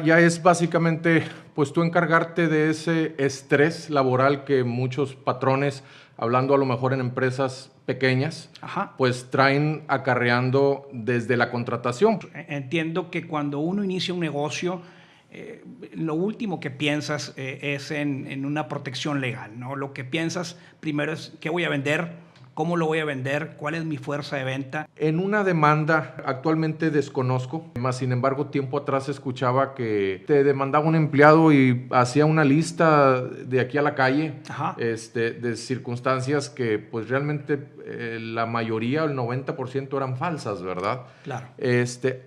ya es básicamente, pues tú encargarte de ese estrés laboral que muchos patrones, hablando a lo mejor en empresas pequeñas, Ajá. pues traen acarreando desde la contratación. Entiendo que cuando uno inicia un negocio, lo último que piensas es en una protección legal, ¿no? Lo que piensas primero es qué voy a vender, cómo lo voy a vender, cuál es mi fuerza de venta. En una demanda actualmente desconozco, más sin embargo tiempo atrás escuchaba que te demandaba un empleado y hacía una lista de aquí a la calle, Ajá. de circunstancias que pues realmente la mayoría, el 90% eran falsas, ¿verdad? Claro.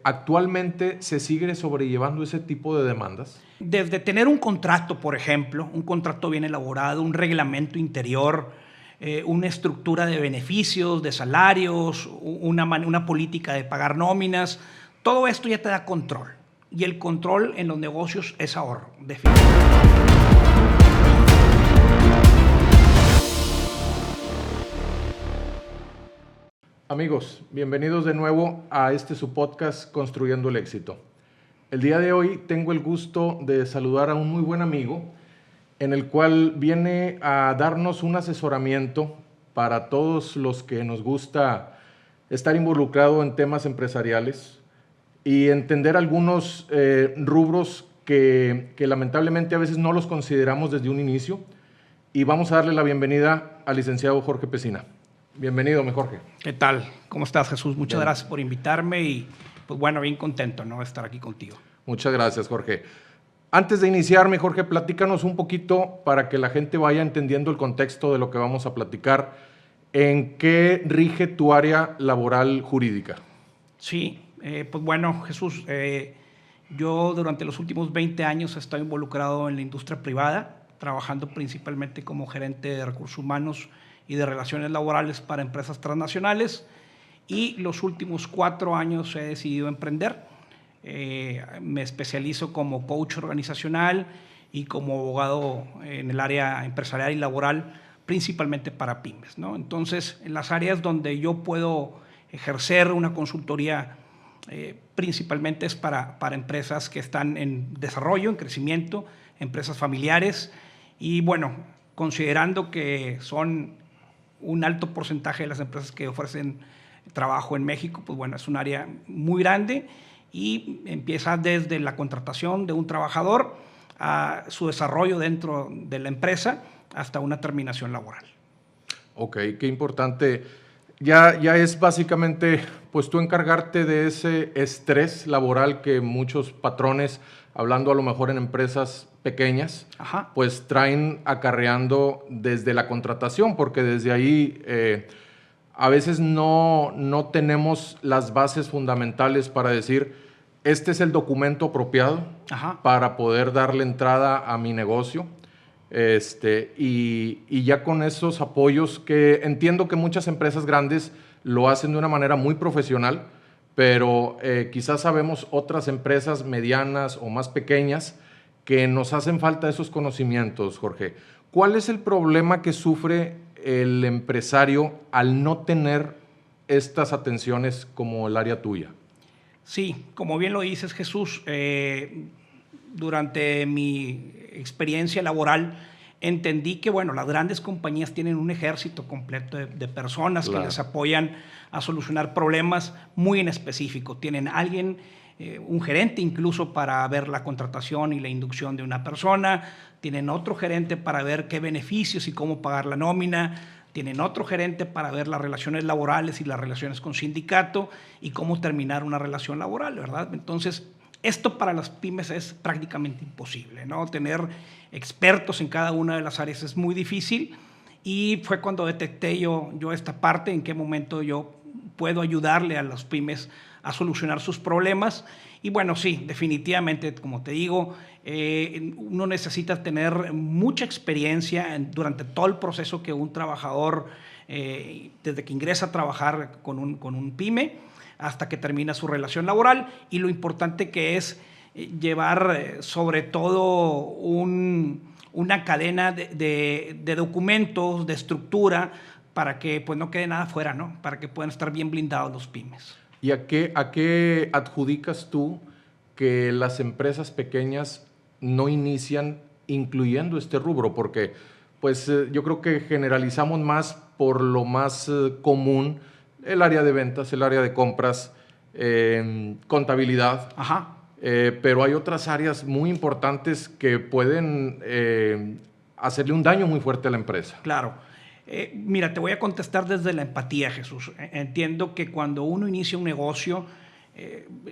¿Actualmente se sigue sobrellevando ese tipo de demandas? Desde tener un contrato, por ejemplo, un contrato bien elaborado, un reglamento interior, una estructura de beneficios, de salarios, una política de pagar nóminas, todo esto ya te da control. Y el control en los negocios es ahorro, definitivamente. Amigos, bienvenidos de nuevo a su podcast Construyendo el Éxito. El día de hoy tengo el gusto de saludar a un muy buen amigo en el cual viene a darnos un asesoramiento para todos los que nos gusta estar involucrado en temas empresariales y entender algunos rubros que lamentablemente a veces no los consideramos desde un inicio. Y vamos a darle la bienvenida al licenciado Jorge Pesina. Bienvenido, mi Jorge. ¿Qué tal? ¿Cómo estás, Jesús? Muchas Bien. gracias por invitarme y, pues bueno, bien contento, ¿no?, de estar aquí contigo. Muchas gracias, Jorge. Antes de iniciar, mi Jorge, platícanos un poquito para que la gente vaya entendiendo el contexto de lo que vamos a platicar. ¿En qué rige tu área laboral jurídica? Sí, pues bueno, Jesús, yo durante los últimos 20 años he estado involucrado en la industria privada, trabajando principalmente como gerente de recursos humanos y de relaciones laborales para empresas transnacionales, y los últimos 4 años he decidido emprender. Me especializo como coach organizacional y como abogado en el área empresarial y laboral, principalmente para pymes, ¿no? Entonces, en las áreas donde yo puedo ejercer una consultoría, principalmente es para empresas que están en desarrollo, en crecimiento, empresas familiares, y bueno, considerando que son un alto porcentaje de las empresas que ofrecen trabajo en México, pues bueno, es un área muy grande y empieza desde la contratación de un trabajador a su desarrollo dentro de la empresa hasta una terminación laboral. Ok, qué importante. Ya es básicamente, pues tú encargarte de ese estrés laboral que muchos patrones, hablando a lo mejor en empresas pequeñas, Ajá. pues traen acarreando desde la contratación, porque desde ahí a veces no tenemos las bases fundamentales para decir, este es el documento apropiado Ajá. para poder darle entrada a mi negocio. Y ya con esos apoyos que entiendo que muchas empresas grandes lo hacen de una manera muy profesional, pero quizás sabemos otras empresas medianas o más pequeñas que nos hacen falta esos conocimientos, Jorge. ¿Cuál es el problema que sufre el empresario al no tener estas atenciones como el área tuya? Sí, como bien lo dices, Jesús, durante mi experiencia laboral entendí que, bueno, las grandes compañías tienen un ejército completo de personas, claro, que les apoyan a solucionar problemas muy en específico. Tienen alguien, un gerente incluso para ver la contratación y la inducción de una persona, tienen otro gerente para ver qué beneficios y cómo pagar la nómina, tienen otro gerente para ver las relaciones laborales y las relaciones con sindicato y cómo terminar una relación laboral, ¿verdad? Entonces, esto para las pymes es prácticamente imposible, ¿no? Tener expertos en cada una de las áreas es muy difícil, y fue cuando detecté yo esta parte, en qué momento yo puedo ayudarle a las pymes a solucionar sus problemas. Y bueno, sí, definitivamente, como te digo, uno necesita tener mucha experiencia durante todo el proceso que un trabajador, desde que ingresa a trabajar con un pyme hasta que termina su relación laboral, y lo importante que es llevar sobre todo una cadena de documentos, de estructura, para que pues no quede nada fuera, ¿no? Para que puedan estar bien blindados los pymes. ¿Y a qué adjudicas tú que las empresas pequeñas no inician incluyendo este rubro? Porque pues yo creo que generalizamos más por lo más común, el área de ventas, el área de compras, contabilidad. Ajá. Pero hay otras áreas muy importantes que pueden hacerle un daño muy fuerte a la empresa. Claro. Mira, te voy a contestar desde la empatía, Jesús. Entiendo que cuando uno inicia un negocio,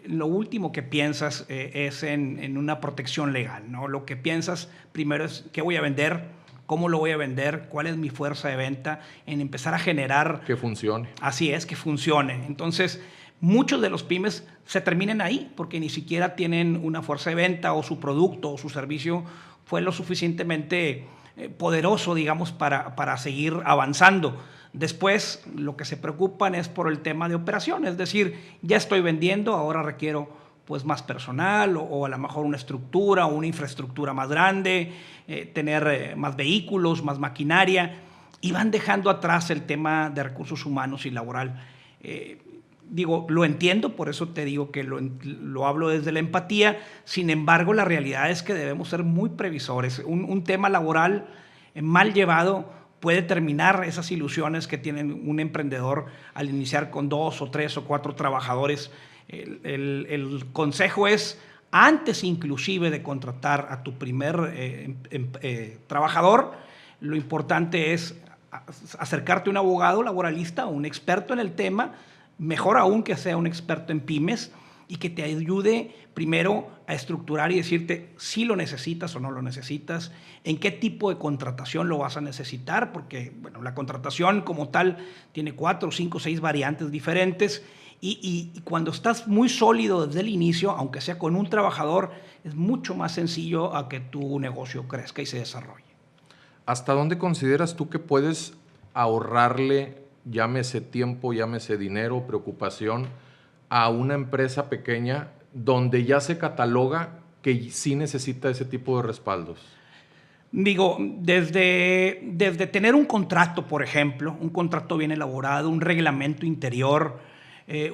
lo último que piensas es en una protección legal, ¿no? Lo que piensas primero es qué voy a vender, cómo lo voy a vender, cuál es mi fuerza de venta, en empezar a generar... Que funcione. Así es, que funcione. Entonces, muchos de los pymes se terminan ahí porque ni siquiera tienen una fuerza de venta o su producto o su servicio fue lo suficientemente poderoso, digamos, para seguir avanzando. Después, lo que se preocupan es por el tema de operación, es decir, ya estoy vendiendo, ahora requiero pues más personal o a lo mejor una estructura o una infraestructura más grande, tener más vehículos, más maquinaria, y van dejando atrás el tema de recursos humanos y laboral. Digo, lo entiendo, por eso te digo que lo hablo desde la empatía. Sin embargo, la realidad es que debemos ser muy previsores. Un tema laboral mal llevado puede terminar esas ilusiones que tiene un emprendedor al iniciar con 2 o 3 o 4 trabajadores. El consejo es, antes inclusive de contratar a tu primer trabajador, lo importante es acercarte a un abogado laboralista o un experto en el tema, mejor aún que sea un experto en pymes, y que te ayude primero a estructurar y decirte si lo necesitas o no lo necesitas, en qué tipo de contratación lo vas a necesitar, porque bueno, la contratación como tal tiene 4, 5, 6 variantes diferentes, y cuando estás muy sólido desde el inicio, aunque sea con un trabajador, es mucho más sencillo a que tu negocio crezca y se desarrolle. ¿Hasta dónde consideras tú que puedes ahorrarle, llámese tiempo, llámese dinero, preocupación, a una empresa pequeña donde ya se cataloga que sí necesita ese tipo de respaldos? Digo, desde tener un contrato, por ejemplo, un contrato bien elaborado, un reglamento interior,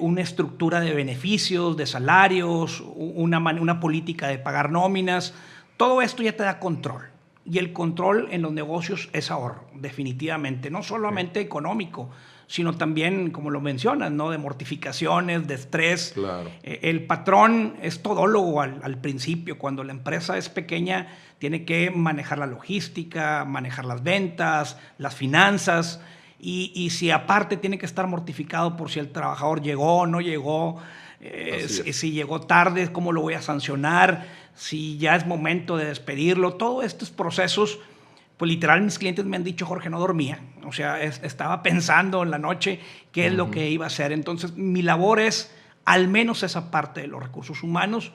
una estructura de beneficios, de salarios, una política de pagar nóminas, todo esto ya te da control. Y el control en los negocios es ahorro, definitivamente, no solamente económico, sino también, como lo mencionas, ¿no? De mortificaciones, de estrés. Claro. El patrón es todólogo al principio. Cuando la empresa es pequeña, tiene que manejar la logística, manejar las ventas, las finanzas, y si aparte tiene que estar mortificado por si el trabajador llegó o no llegó, si llegó tarde, cómo lo voy a sancionar, si ya es momento de despedirlo, todos estos procesos. Pues literal, mis clientes me han dicho, Jorge, no dormía. O sea, estaba pensando en la noche qué es lo que iba a hacer. Entonces, mi labor es, al menos esa parte de los recursos humanos,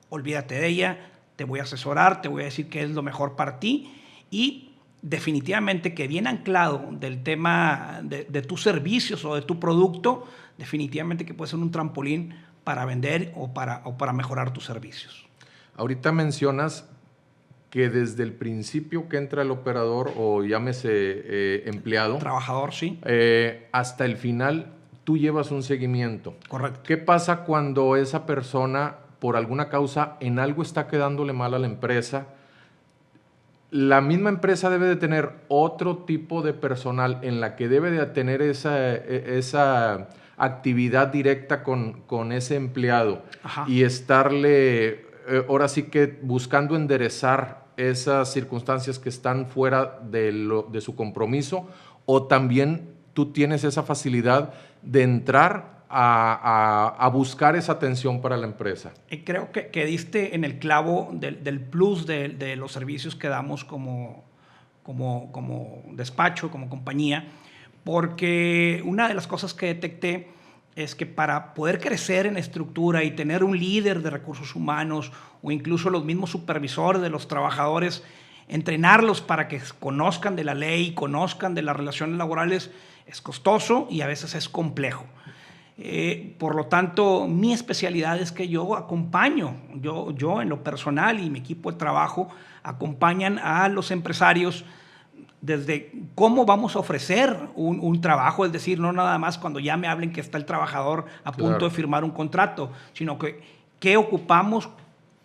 olvídate de ella, te voy a asesorar, te voy a decir qué es lo mejor para ti, y definitivamente que bien anclado del tema de tus servicios o de tu producto, definitivamente que puede ser un trampolín para vender o para mejorar tus servicios. Ahorita mencionas que desde el principio que entra el operador o llámese empleado, Trabajador, sí. Hasta el final tú llevas un seguimiento. Correcto. ¿Qué pasa cuando esa persona, por alguna causa, en algo está quedándole mal a la empresa? La misma empresa debe de tener otro tipo de personal en la que debe de tener esa actividad directa con ese empleado. Ajá. Y estarle, ahora sí que buscando enderezar esas circunstancias que están fuera de su compromiso, o también tú tienes esa facilidad de entrar a buscar esa atención para la empresa. Creo que diste en el clavo del plus de los servicios que damos como despacho, como compañía, porque una de las cosas que detecté es que para poder crecer en estructura y tener un líder de recursos humanos o incluso los mismos supervisores de los trabajadores, entrenarlos para que conozcan de la ley, conozcan de las relaciones laborales, es costoso y a veces es complejo. Por lo tanto, mi especialidad es que yo acompaño, yo en lo personal y mi equipo de trabajo acompañan a los empresarios desde cómo vamos a ofrecer un trabajo, es decir, no nada más cuando ya me hablen que está el trabajador a punto de firmar un contrato, sino que qué ocupamos,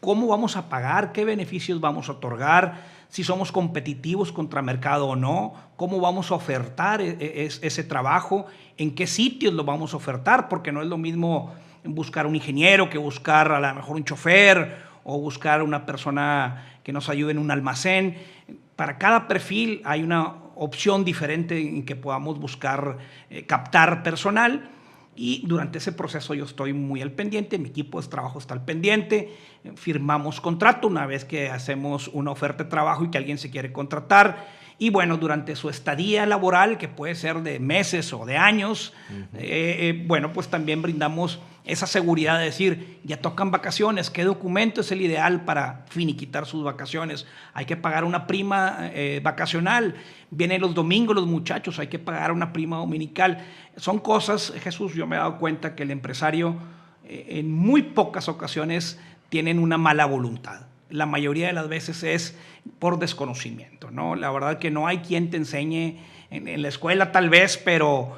cómo vamos a pagar, qué beneficios vamos a otorgar, si somos competitivos contra mercado o no, cómo vamos a ofertar ese trabajo, en qué sitios lo vamos a ofertar, porque no es lo mismo buscar un ingeniero que buscar a lo mejor un chofer o buscar una persona que nos ayude en un almacén. Para cada perfil hay una opción diferente en que podamos buscar captar personal. Y durante ese proceso yo estoy muy al pendiente, mi equipo de trabajo está al pendiente, firmamos contrato una vez que hacemos una oferta de trabajo y que alguien se quiere contratar. Y bueno, durante su estadía laboral, que puede ser de meses o de años, bueno, pues también brindamos esa seguridad de decir, ya tocan vacaciones, ¿qué documento es el ideal para finiquitar sus vacaciones? Hay que pagar una prima vacacional, vienen los domingos los muchachos, hay que pagar una prima dominical. Son cosas, Jesús, yo me he dado cuenta que el empresario en muy pocas ocasiones tienen una mala voluntad. La mayoría de las veces es por desconocimiento, ¿no? La verdad que no hay quien te enseñe en la escuela tal vez, pero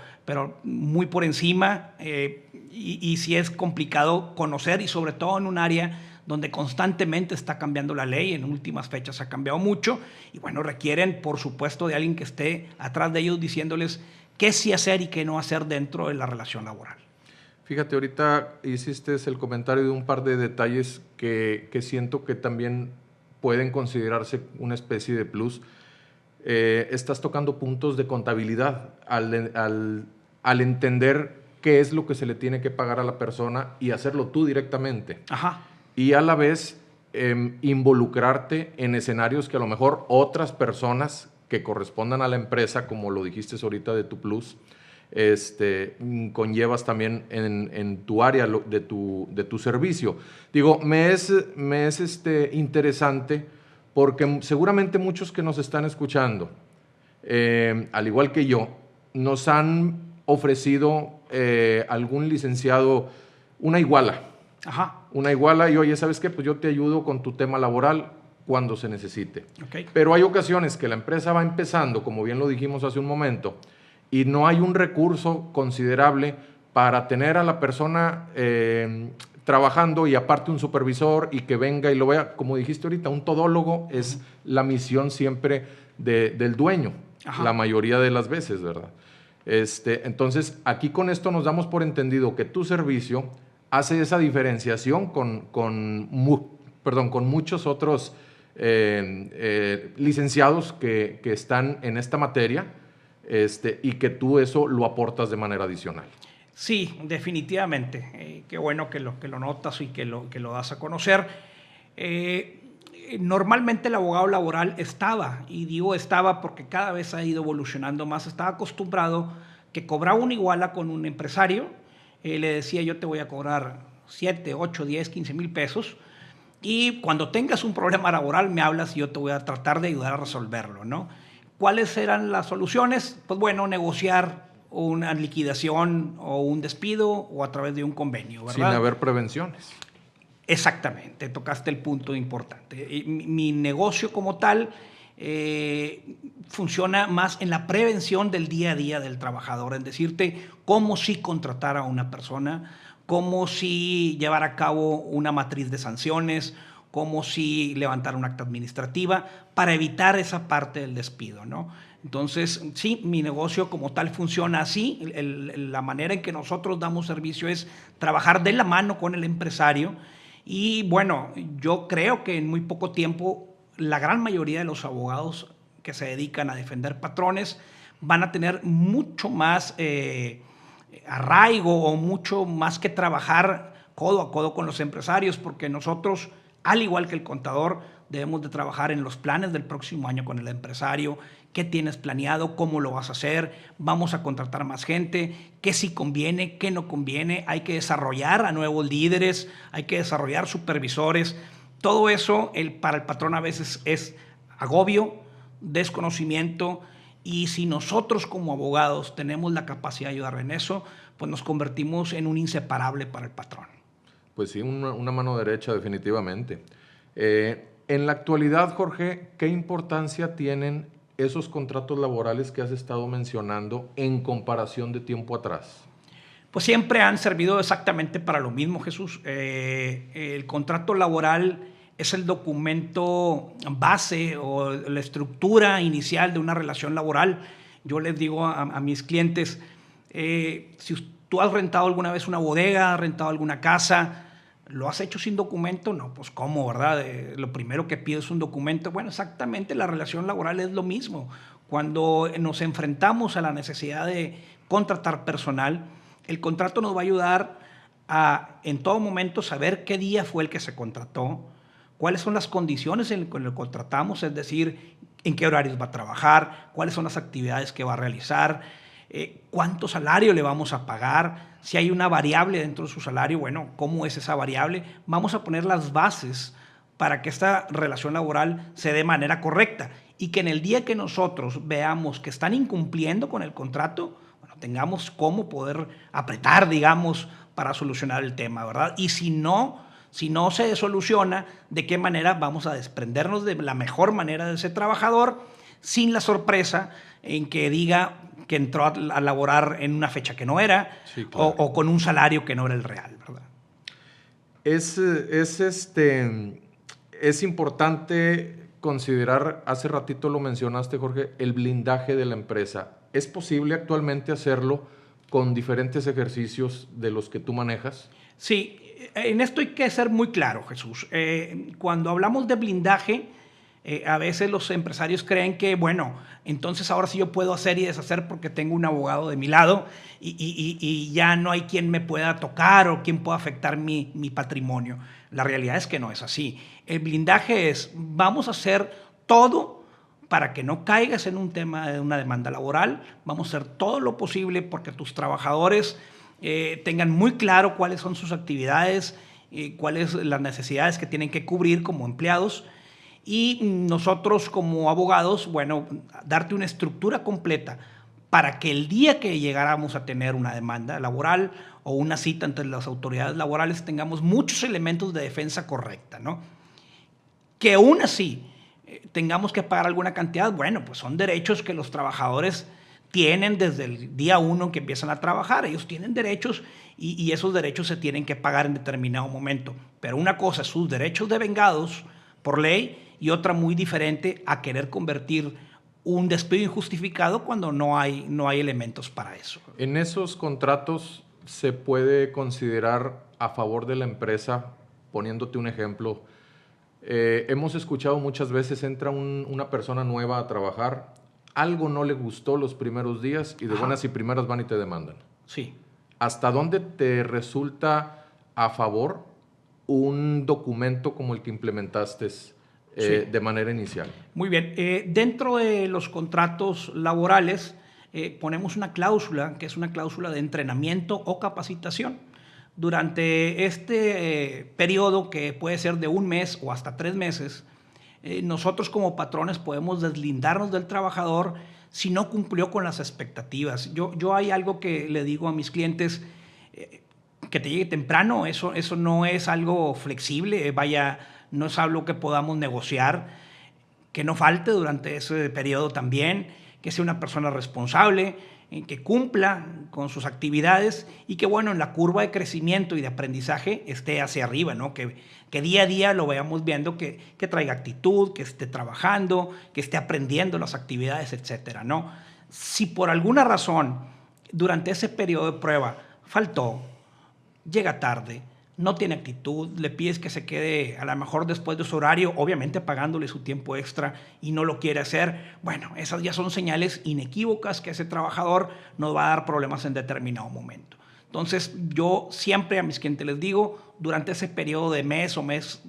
muy por encima, y sí es complicado conocer, y sobre todo en un área donde constantemente está cambiando la ley. En últimas fechas ha cambiado mucho y bueno, requieren por supuesto de alguien que esté atrás de ellos diciéndoles qué sí hacer y qué no hacer dentro de la relación laboral. Fíjate, ahorita hiciste el comentario de un par de detalles que siento que también pueden considerarse una especie de plus. Estás tocando puntos de contabilidad al entender qué es lo que se le tiene que pagar a la persona y hacerlo tú directamente. Ajá. Y a la vez involucrarte en escenarios que a lo mejor otras personas que correspondan a la empresa, como lo dijiste ahorita de tu plus, conllevas también en tu área de tu servicio. Digo, me es interesante porque seguramente muchos que nos están escuchando, al igual que yo, nos han ofrecido algún licenciado una iguala. Ajá. Una iguala y oye, ¿sabes qué? Pues yo te ayudo con tu tema laboral cuando se necesite. Okay. Pero hay ocasiones que la empresa va empezando, como bien lo dijimos hace un momento, y no hay un recurso considerable para tener a la persona trabajando y aparte un supervisor y que venga y lo vea. Como dijiste ahorita, un todólogo es la misión siempre del dueño, Ajá. la mayoría de las veces, ¿verdad? Entonces, aquí con esto nos damos por entendido que tu servicio hace esa diferenciación con muchos otros licenciados que están en esta materia, y que tú eso lo aportas de manera adicional. Sí, definitivamente. Qué bueno que lo notas y que lo das a conocer. Normalmente el abogado laboral estaba, y digo estaba porque cada vez ha ido evolucionando más, estaba acostumbrado que cobraba una iguala con un empresario, le decía yo te voy a cobrar 7, 8, 10, 15 mil pesos y cuando tengas un problema laboral me hablas y yo te voy a tratar de ayudar a resolverlo, ¿no? ¿Cuáles eran las soluciones? Pues bueno, negociar una liquidación o un despido o a través de un convenio, ¿verdad? Sin haber prevenciones. Exactamente, tocaste el punto importante. Mi negocio como tal funciona más en la prevención del día a día del trabajador, en decirte cómo sí contratar a una persona, cómo sí llevar a cabo una matriz de sanciones, cómo sí levantar un acta administrativa para evitar esa parte del despido, ¿no? Entonces, sí, mi negocio como tal funciona así. La manera en que nosotros damos servicio es trabajar de la mano con el empresario. Y bueno, yo creo que en muy poco tiempo la gran mayoría de los abogados que se dedican a defender patrones van a tener mucho más arraigo o mucho más que trabajar codo a codo con los empresarios, porque nosotros, al igual que el contador, debemos de trabajar en los planes del próximo año con el empresario. ¿Qué tienes planeado? ¿Cómo lo vas a hacer? ¿Vamos a contratar más gente? ¿Qué sí conviene? ¿Qué no conviene? Hay que desarrollar a nuevos líderes, hay que desarrollar supervisores. Todo eso para el patrón a veces es agobio, desconocimiento, y si nosotros como abogados tenemos la capacidad de ayudar en eso, pues nos convertimos en un inseparable para el patrón. Pues sí, una mano derecha definitivamente. En la actualidad, Jorge, ¿qué importancia tienen esos contratos laborales que has estado mencionando en comparación de tiempo atrás? Pues siempre han servido exactamente para lo mismo, Jesús. El contrato laboral es el documento base o la estructura inicial de una relación laboral. Yo les digo a mis clientes, si tú has rentado alguna vez una bodega, has rentado alguna casa, ¿lo has hecho sin documento? No, pues ¿cómo, verdad? Lo primero que pides es un documento. Bueno, exactamente, la relación laboral es lo mismo. Cuando nos enfrentamos a la necesidad de contratar personal, el contrato nos va a ayudar a en todo momento saber qué día fue el que se contrató, cuáles son las condiciones en las que lo contratamos, es decir, en qué horarios va a trabajar, cuáles son las actividades que va a realizar, cuánto salario le vamos a pagar, si hay una variable dentro de su salario, bueno, ¿cómo es esa variable? Vamos a poner las bases para que esta relación laboral se dé de manera correcta y que en el día que nosotros veamos que están incumpliendo con el contrato, bueno, tengamos cómo poder apretar, digamos, para solucionar el tema, ¿verdad? Y si no se soluciona, ¿de qué manera vamos a desprendernos de la mejor manera de ese trabajador sin la sorpresa en que diga que entró a laborar en una fecha que no era, sí, claro, o con un salario que no era el real, ¿verdad? Es importante considerar, hace ratito lo mencionaste, Jorge, el blindaje de la empresa. ¿Es posible actualmente hacerlo con diferentes ejercicios de los que tú manejas? Sí, en esto hay que ser muy claro, Jesús. Cuando hablamos de blindaje, a veces los empresarios creen que, bueno, entonces ahora sí yo puedo hacer y deshacer porque tengo un abogado de mi lado y ya no hay quien me pueda tocar o quien pueda afectar mi patrimonio. La realidad es que no es así. El blindaje es, vamos a hacer todo para que no caigas en un tema de una demanda laboral, vamos a hacer todo lo posible porque tus trabajadores tengan muy claro cuáles son sus actividades, cuáles las necesidades que tienen que cubrir como empleados. Y nosotros como abogados, bueno, darte una estructura completa para que el día que llegáramos a tener una demanda laboral o una cita ante las autoridades laborales tengamos muchos elementos de defensa correcta, ¿no? Que aún así tengamos que pagar alguna cantidad, bueno, pues son derechos que los trabajadores tienen desde el día 1 que empiezan a trabajar. Ellos tienen derechos y esos derechos se tienen que pagar en determinado momento. Pero una cosa es sus derechos devengados por ley y otra muy diferente a querer convertir un despido injustificado cuando no hay elementos para eso. En esos contratos se puede considerar a favor de la empresa, poniéndote un ejemplo. Hemos escuchado muchas veces, entra una persona nueva a trabajar, algo no le gustó los primeros días y de buenas y primeras van y te demandan. Sí. ¿Hasta dónde te resulta a favor un documento como el que implementaste de manera inicial? Muy bien. Dentro de los contratos laborales ponemos una cláusula que es una cláusula de entrenamiento o capacitación. Durante este periodo, que puede ser de 1 mes o hasta 3 meses, nosotros como patrones podemos deslindarnos del trabajador si no cumplió con las expectativas. Yo hay algo que le digo a mis clientes, que te llegue temprano, eso no es algo flexible, vaya, no es algo que podamos negociar, que no falte durante ese periodo también, que sea una persona responsable, que cumpla con sus actividades y que, bueno, en la curva de crecimiento y de aprendizaje esté hacia arriba, ¿no? Que día a día lo veamos viendo, que traiga actitud, que esté trabajando, que esté aprendiendo las actividades, etcétera, ¿no? Si por alguna razón durante ese periodo de prueba faltó, llega tarde, no tiene actitud, le pides que se quede a lo mejor después de su horario, obviamente pagándole su tiempo extra y no lo quiere hacer, bueno, esas ya son señales inequívocas que ese trabajador nos va a dar problemas en determinado momento. Entonces, yo siempre a mis clientes les digo, durante ese periodo de mes o mes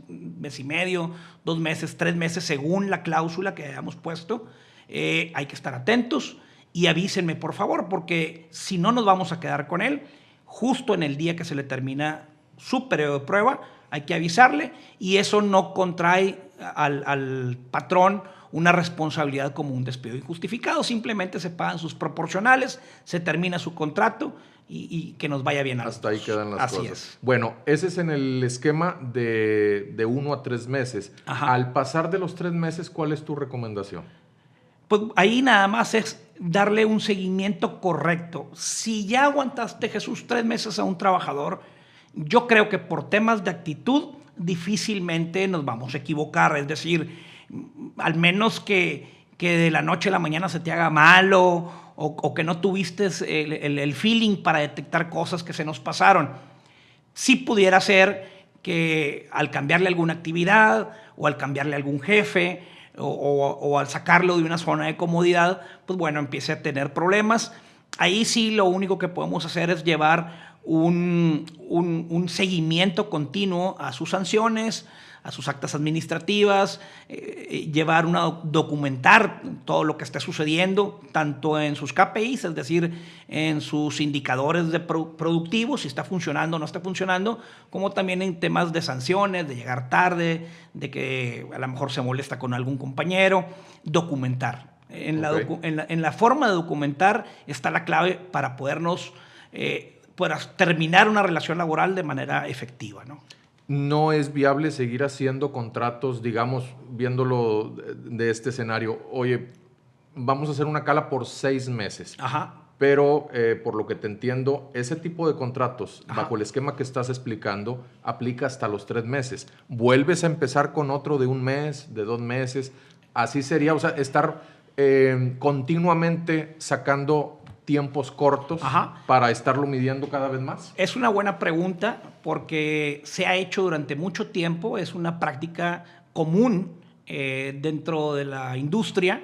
y medio, 2 meses, 3 meses, según la cláusula que hayamos puesto, hay que estar atentos y avísenme, por favor, porque si no nos vamos a quedar con él, justo en el día que se le termina su periodo de prueba, hay que avisarle y eso no contrae al patrón una responsabilidad como un despido injustificado, simplemente se pagan sus proporcionales, se termina su contrato y que nos vaya bien a los Hasta ahí quedan las Así cosas. Es. Bueno, ese es en el esquema de 1 a 3 meses. Ajá. Al pasar de los 3 meses, ¿cuál es tu recomendación? Pues ahí nada más es darle un seguimiento correcto. Si ya aguantaste, Jesús, 3 meses a un trabajador, yo creo que por temas de actitud difícilmente nos vamos a equivocar. Es decir, al menos que de la noche a la mañana se te haga malo o que no tuviste el feeling para detectar cosas que se nos pasaron. Sí pudiera ser que al cambiarle alguna actividad o al cambiarle algún jefe o al sacarlo de una zona de comodidad, pues bueno, empiece a tener problemas. Ahí sí lo único que podemos hacer es llevar un seguimiento continuo a sus sanciones, a sus actas administrativas, documentar todo lo que esté sucediendo, tanto en sus KPIs, es decir, en sus indicadores productivos, si está funcionando o no está funcionando, como también en temas de sanciones, de llegar tarde, de que a lo mejor se molesta con algún compañero, documentar. En la forma de documentar está la clave para podernos terminar una relación laboral de manera efectiva, ¿no? No es viable seguir haciendo contratos, digamos, viéndolo de este escenario. Oye, vamos a hacer una cala por 6 meses. Ajá. Pero por lo que te entiendo, ese tipo de contratos, Ajá, bajo el esquema que estás explicando, aplica hasta los 3 meses. Vuelves a empezar con otro de 1 mes, de 2 meses. Así sería, o sea, estar continuamente sacando tiempos cortos. Ajá, para estarlo midiendo cada vez más. Es una buena pregunta porque se ha hecho durante mucho tiempo, es una práctica común dentro de la industria,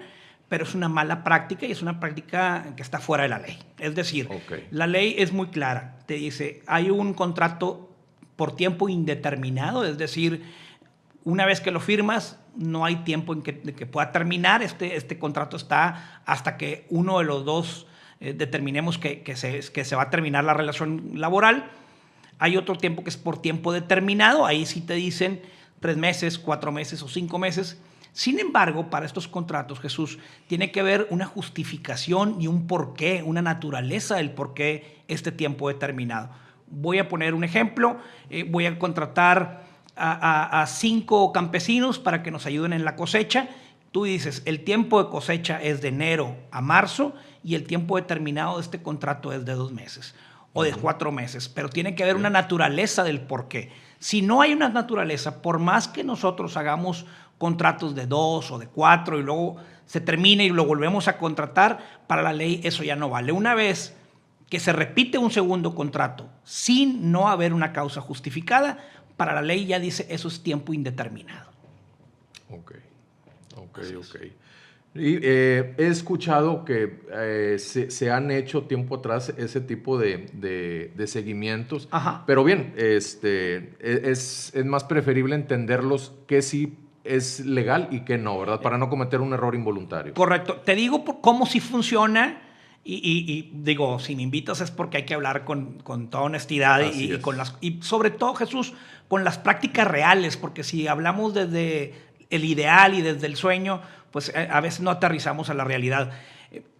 pero es una mala práctica y es una práctica que está fuera de la ley. Es decir, la ley es muy clara, te dice, hay un contrato por tiempo indeterminado, es decir, una vez que lo firmas, no hay tiempo en que pueda terminar, este contrato está hasta que uno de los dos determinemos que se va a terminar la relación laboral. Hay otro tiempo que es por tiempo determinado, ahí sí te dicen 3 meses, 4 meses o 5 meses. Sin embargo, para estos contratos, Jesús, tiene que haber una justificación y un porqué, una naturaleza del porqué este tiempo determinado. Voy a poner un ejemplo, voy a contratar a 5 campesinos para que nos ayuden en la cosecha. Tú dices, el tiempo de cosecha es de enero a marzo y el tiempo determinado de este contrato es de 2 meses o de 4 meses, pero tiene que haber una naturaleza del por qué. Si no hay una naturaleza, por más que nosotros hagamos contratos de 2 o de 4 y luego se termine y lo volvemos a contratar, para la ley eso ya no vale. Una vez que se repite un segundo contrato sin no haber una causa justificada, para la ley ya dice eso es tiempo indeterminado. Ok. Y he escuchado que se han hecho tiempo atrás ese tipo de seguimientos. Ajá. Pero bien, es más preferible entenderlos que sí es legal y que no, ¿verdad? Para no cometer un error involuntario. Correcto. Te digo cómo sí funciona y digo, si me invitas es porque hay que hablar con toda honestidad y sobre todo, Jesús, con las prácticas reales, porque si hablamos desde el ideal y desde el sueño, pues a veces no aterrizamos a la realidad.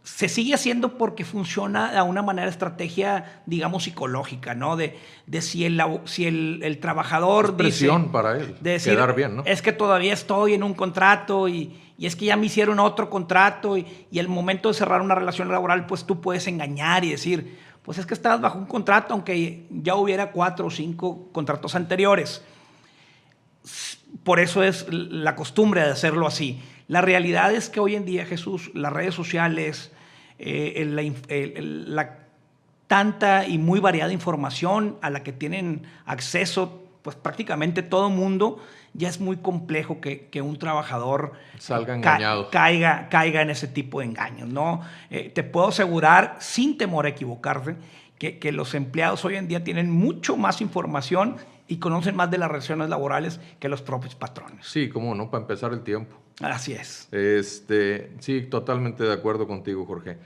Se sigue haciendo porque funciona de una manera estrategia, digamos, psicológica, ¿no? De si el trabajador es presión dice, para él, de decir, quedar bien, ¿no? Es que todavía estoy en un contrato y es que ya me hicieron otro contrato y el momento de cerrar una relación laboral, pues tú puedes engañar y decir, pues es que estabas bajo un contrato, aunque ya hubiera 4 o 5 contratos anteriores. Por eso es la costumbre de hacerlo así. La realidad es que hoy en día, Jesús, las redes sociales, la tanta y muy variada información a la que tienen acceso pues prácticamente todo el mundo, ya es muy complejo que un trabajador salga engañado, caiga en ese tipo de engaños, ¿no? Te puedo asegurar, sin temor a equivocarse, que los empleados hoy en día tienen mucho más información y conocen más de las relaciones laborales que los propios patrones. Sí, cómo no, para empezar el tiempo. Así es. Sí, totalmente de acuerdo contigo, Jorge.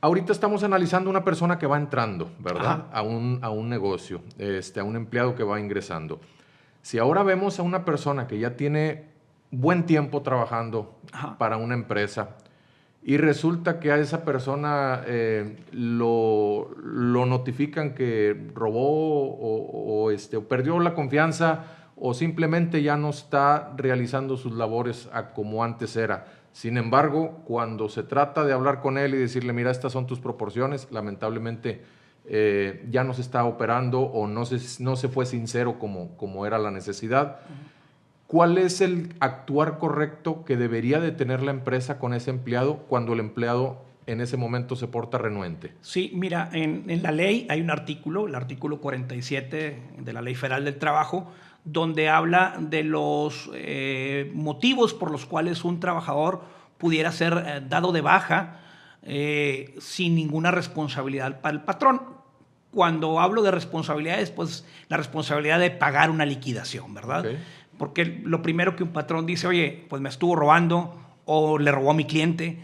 Ahorita estamos analizando una persona que va entrando, ¿verdad? A un negocio, a un empleado que va ingresando. Si ahora vemos a una persona que ya tiene buen tiempo trabajando para una empresa y resulta que a esa persona lo notifican que robó o perdió la confianza o simplemente ya no está realizando sus labores como antes era. Sin embargo, cuando se trata de hablar con él y decirle, mira, estas son tus proporciones, lamentablemente ya no se está operando o no se fue sincero como era la necesidad. ¿Cuál es el actuar correcto que debería de tener la empresa con ese empleado cuando el empleado en ese momento se porta renuente? Sí, mira, en la ley hay un artículo, el artículo 47 de la Ley Federal del Trabajo, donde habla de los motivos por los cuales un trabajador pudiera ser dado de baja sin ninguna responsabilidad para el patrón. Cuando hablo de responsabilidades, pues la responsabilidad de pagar una liquidación, ¿verdad? Okay. Porque lo primero que un patrón dice, oye, pues me estuvo robando o le robó a mi cliente,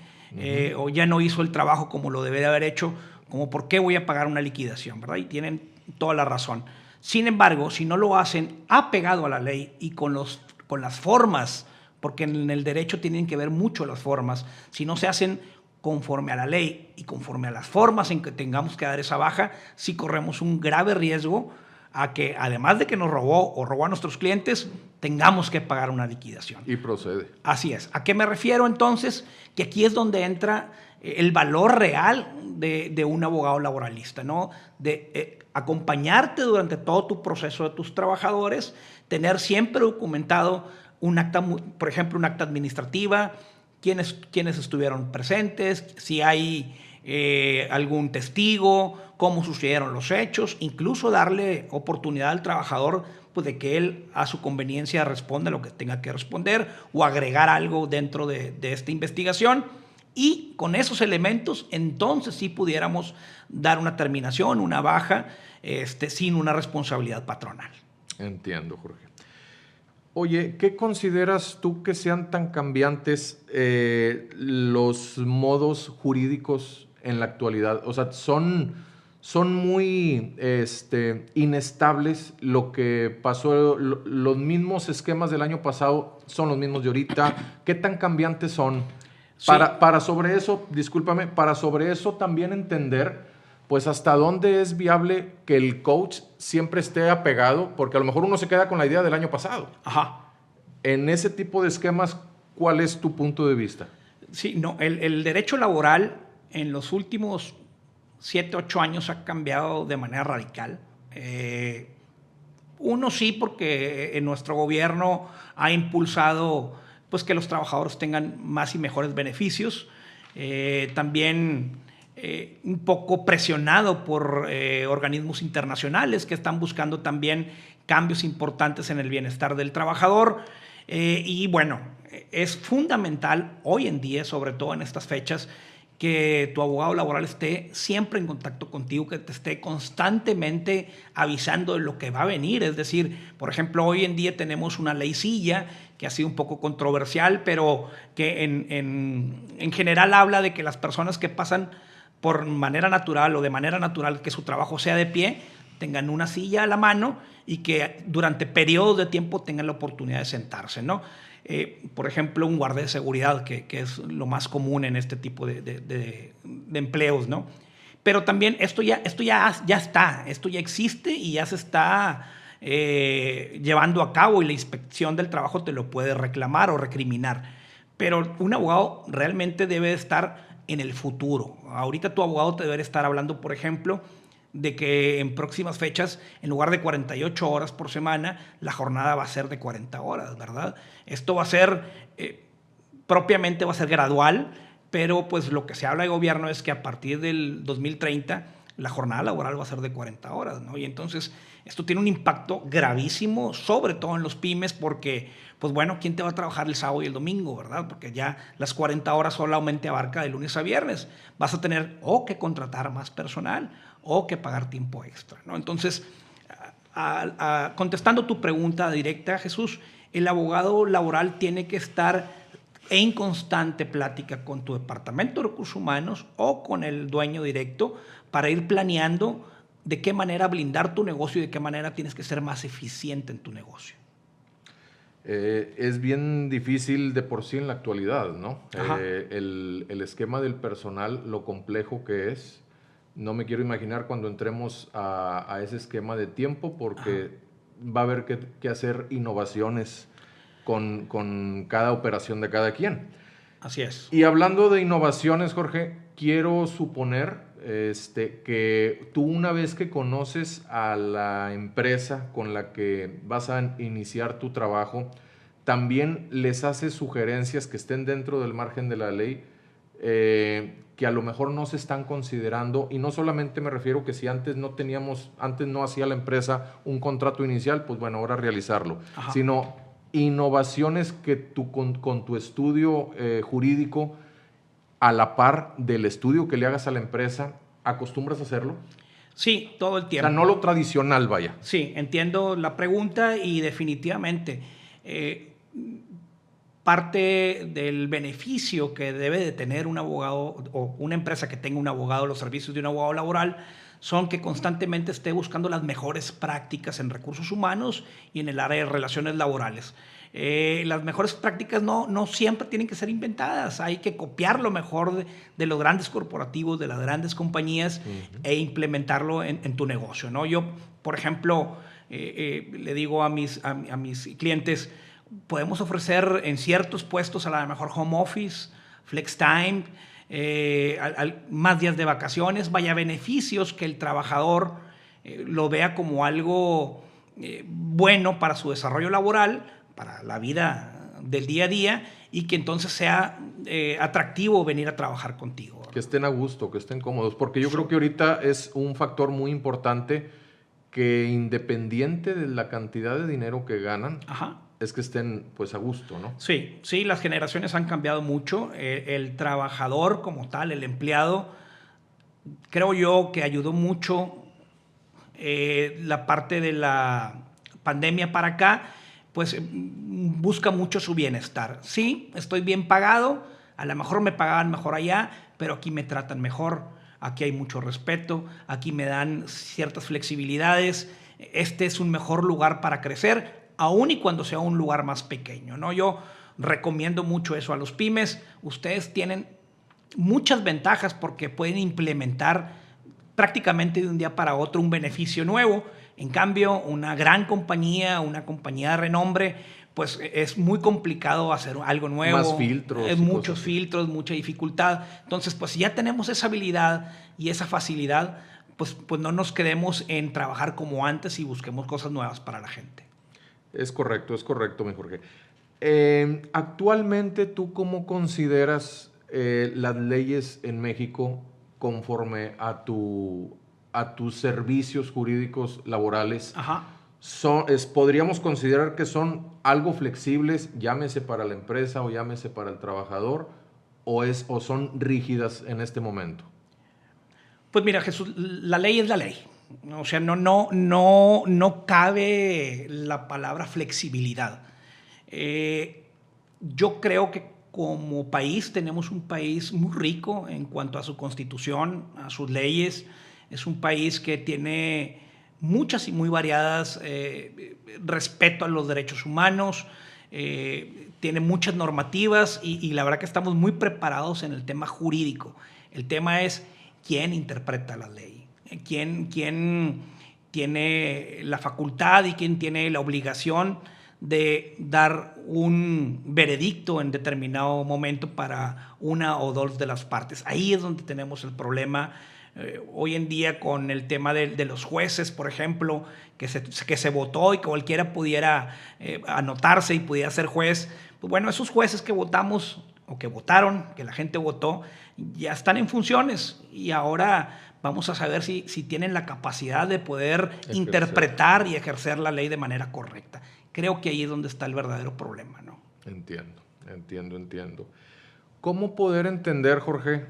o ya no hizo el trabajo como lo debe de haber hecho, como por qué voy a pagar una liquidación, ¿verdad? Y tienen toda la razón. Sin embargo, si no lo hacen apegado a la ley y con las formas, porque en el derecho tienen que ver mucho las formas, si no se hacen conforme a la ley y conforme a las formas en que tengamos que dar esa baja, sí corremos un grave riesgo a que, además de que nos robó o robó a nuestros clientes, tengamos que pagar una liquidación. Y procede. Así es. ¿A qué me refiero entonces? Que aquí es donde entra el valor real de un abogado laboralista, ¿no? De acompañarte durante todo tu proceso de tus trabajadores, tener siempre documentado un acta, por ejemplo, un acta administrativa, quiénes estuvieron presentes, si hay algún testigo, cómo sucedieron los hechos, incluso darle oportunidad al trabajador pues, de que él a su conveniencia responda lo que tenga que responder o agregar algo dentro de esta investigación. Y con esos elementos, entonces sí pudiéramos dar una terminación, una baja, sin una responsabilidad patronal. Entiendo, Jorge. Oye, ¿qué consideras tú que sean tan cambiantes los modos jurídicos en la actualidad? O sea, son muy inestables lo que pasó. Los mismos esquemas del año pasado son los mismos de ahorita. ¿Qué tan cambiantes son? Sí. Para sobre eso, discúlpame, para sobre eso también entender pues hasta dónde es viable que el coach siempre esté apegado, porque a lo mejor uno se queda con la idea del año pasado. Ajá. En ese tipo de esquemas, ¿cuál es tu punto de vista? Sí, no, el derecho laboral en los últimos 7, 8 años ha cambiado de manera radical. Uno sí, porque nuestro gobierno ha impulsado pues, que los trabajadores tengan más y mejores beneficios. También un poco presionado por organismos internacionales que están buscando también cambios importantes en el bienestar del trabajador. Y bueno, es fundamental hoy en día, sobre todo en estas fechas, que tu abogado laboral esté siempre en contacto contigo, que te esté constantemente avisando de lo que va a venir. Es decir, por ejemplo, hoy en día tenemos una ley silla que ha sido un poco controversial, pero que en general habla de que las personas que pasan por manera natural o de manera natural que su trabajo sea de pie, tengan una silla a la mano y que durante periodos de tiempo tengan la oportunidad de sentarse, ¿no? Por ejemplo, un guardia de seguridad, que es lo más común en este tipo de empleos, ¿no? Pero también esto ya está, esto ya existe y ya se está llevando a cabo y la inspección del trabajo te lo puede reclamar o recriminar. Pero un abogado realmente debe estar en el futuro. Ahorita tu abogado te debe estar hablando, por ejemplo, de que en próximas fechas, en lugar de 48 horas por semana, la jornada va a ser de 40 horas, ¿verdad? Esto va a ser, propiamente va a ser gradual, pero pues lo que se habla de gobierno es que a partir del 2030 la jornada laboral va a ser de 40 horas, ¿no? Y entonces esto tiene un impacto gravísimo, sobre todo en los pymes, porque, pues bueno, ¿quién te va a trabajar el sábado y el domingo, verdad? Porque ya las 40 horas solamente abarca de lunes a viernes. Vas a tener o que contratar más personal o que pagar tiempo extra, ¿no? Entonces, contestando tu pregunta directa, Jesús, el abogado laboral tiene que estar en constante plática con tu departamento de recursos humanos o con el dueño directo para ir planeando de qué manera blindar tu negocio y de qué manera tienes que ser más eficiente en tu negocio. Es bien difícil de por sí en la actualidad, ¿no? El esquema del personal, lo complejo que es. No me quiero imaginar cuando entremos a ese esquema de tiempo porque va a haber que hacer innovaciones con cada operación de cada quien. Así es. Y hablando de innovaciones, Jorge, quiero suponer, que tú una vez que conoces a la empresa con la que vas a iniciar tu trabajo, también les haces sugerencias que estén dentro del margen de la ley, que a lo mejor no se están considerando, y no solamente me refiero que si antes no hacía la empresa un contrato inicial, pues bueno, ahora realizarlo, Ajá. sino innovaciones que tú con tu estudio jurídico, a la par del estudio que le hagas a la empresa, ¿acostumbras a hacerlo? Sí, todo el O tiempo. sea, no lo tradicional, vaya. Sí, entiendo la pregunta y definitivamente parte del beneficio que debe de tener un abogado o una empresa que tenga un abogado, los servicios de un abogado laboral, son que constantemente esté buscando las mejores prácticas en recursos humanos y en el área de relaciones laborales. Las mejores prácticas no siempre tienen que ser inventadas, hay que copiar lo mejor de los grandes corporativos, de las grandes compañías e implementarlo en tu negocio, ¿no? Yo, por ejemplo, le digo a mis clientes, podemos ofrecer en ciertos puestos a lo mejor home office, flex time, más días de vacaciones, vaya beneficios que el trabajador lo vea como algo bueno para su desarrollo laboral, para la vida del día a día y que entonces sea atractivo venir a trabajar contigo. Que estén a gusto, que estén cómodos, porque yo creo que ahorita es un factor muy importante que independiente de la cantidad de dinero que ganan, Ajá. es que estén pues a gusto, ¿no? Sí, sí, las generaciones han cambiado mucho. El trabajador como tal, el empleado, creo yo que ayudó mucho la parte de la pandemia para acá, pues busca mucho su bienestar. Sí, estoy bien pagado, a lo mejor me pagaban mejor allá, pero aquí me tratan mejor, aquí hay mucho respeto, aquí me dan ciertas flexibilidades, este es un mejor lugar para crecer, aun y cuando sea un lugar más pequeño, ¿no? Yo recomiendo mucho eso a los pymes. Ustedes tienen muchas ventajas porque pueden implementar prácticamente de un día para otro un beneficio nuevo. En cambio, una gran compañía, una compañía de renombre, pues es muy complicado hacer algo nuevo. Más filtros. Muchos filtros, mucha dificultad. Entonces, pues si ya tenemos esa habilidad y esa facilidad, pues no nos quedemos en trabajar como antes y busquemos cosas nuevas para la gente. Es correcto, mi Jorge. Actualmente, ¿tú cómo consideras las leyes en México conforme a tus servicios jurídicos laborales? Ajá. ¿Podríamos considerar que son algo flexibles, llámese para la empresa o llámese para el trabajador, o son rígidas en este momento? Pues mira, Jesús, la ley es la ley. O sea, no cabe la palabra flexibilidad. Yo creo que como país tenemos un país muy rico en cuanto a su constitución, a sus leyes. Es un país que tiene muchas y muy variadas respeto a los derechos humanos, tiene muchas normativas y la verdad que estamos muy preparados en el tema jurídico. El tema es quién interpreta la ley, quién tiene la facultad y quién tiene la obligación de dar un veredicto en determinado momento para una o dos de las partes. Ahí es donde tenemos el problema hoy en día con el tema de los jueces, por ejemplo, que se votó y que cualquiera pudiera anotarse y pudiera ser juez. Pues bueno, esos jueces que votamos o que votaron, que la gente votó, ya están en funciones y ahora vamos a saber si tienen la capacidad de poder interpretar y ejercer la ley de manera correcta. Creo que ahí es donde está el verdadero problema, ¿no? Entiendo. ¿Cómo poder entender, Jorge,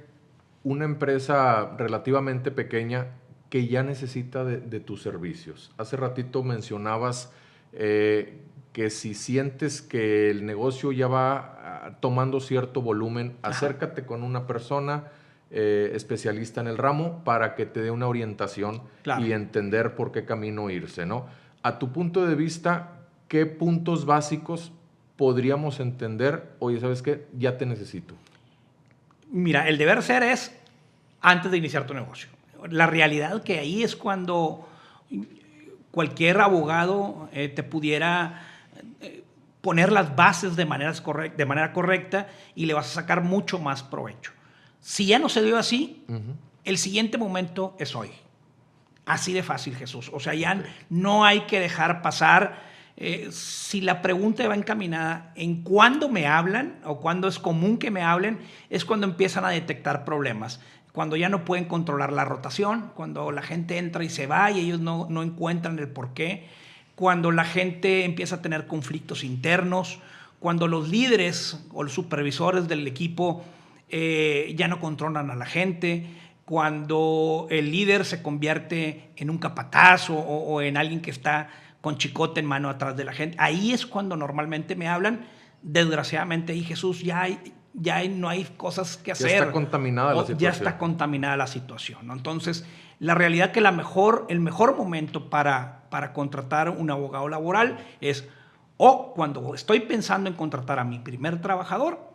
una empresa relativamente pequeña que ya necesita de tus servicios? Hace ratito mencionabas que si sientes que el negocio ya va tomando cierto volumen, acércate con una persona especialista en el ramo para que te dé una orientación y entender por qué camino irse, ¿no? A tu punto de vista, ¿qué puntos básicos podríamos entender? Oye, ¿sabes qué? Ya te necesito. Mira, el deber ser es antes de iniciar tu negocio. La realidad que ahí es cuando cualquier abogado te pudiera poner las bases de manera correcta y le vas a sacar mucho más provecho. Si ya no se dio así, El siguiente momento es hoy. Así de fácil, Jesús. O sea, ya no hay que dejar pasar. Si la pregunta va encaminada en cuándo me hablan o cuándo es común que me hablen, es cuando empiezan a detectar problemas. Cuando ya no pueden controlar la rotación, cuando la gente entra y se va y ellos no encuentran el porqué, cuando la gente empieza a tener conflictos internos, cuando los líderes o los supervisores del equipo ya no controlan a la gente, cuando el líder se convierte en un capataz o en alguien que está con chicote en mano atrás de la gente. Ahí es cuando normalmente me hablan. Desgraciadamente ahí, Jesús, no hay cosas que hacer. Ya está contaminada la situación. Ya está contaminada la situación, ¿no? Entonces, la realidad que el mejor momento para contratar un abogado laboral es o cuando estoy pensando en contratar a mi primer trabajador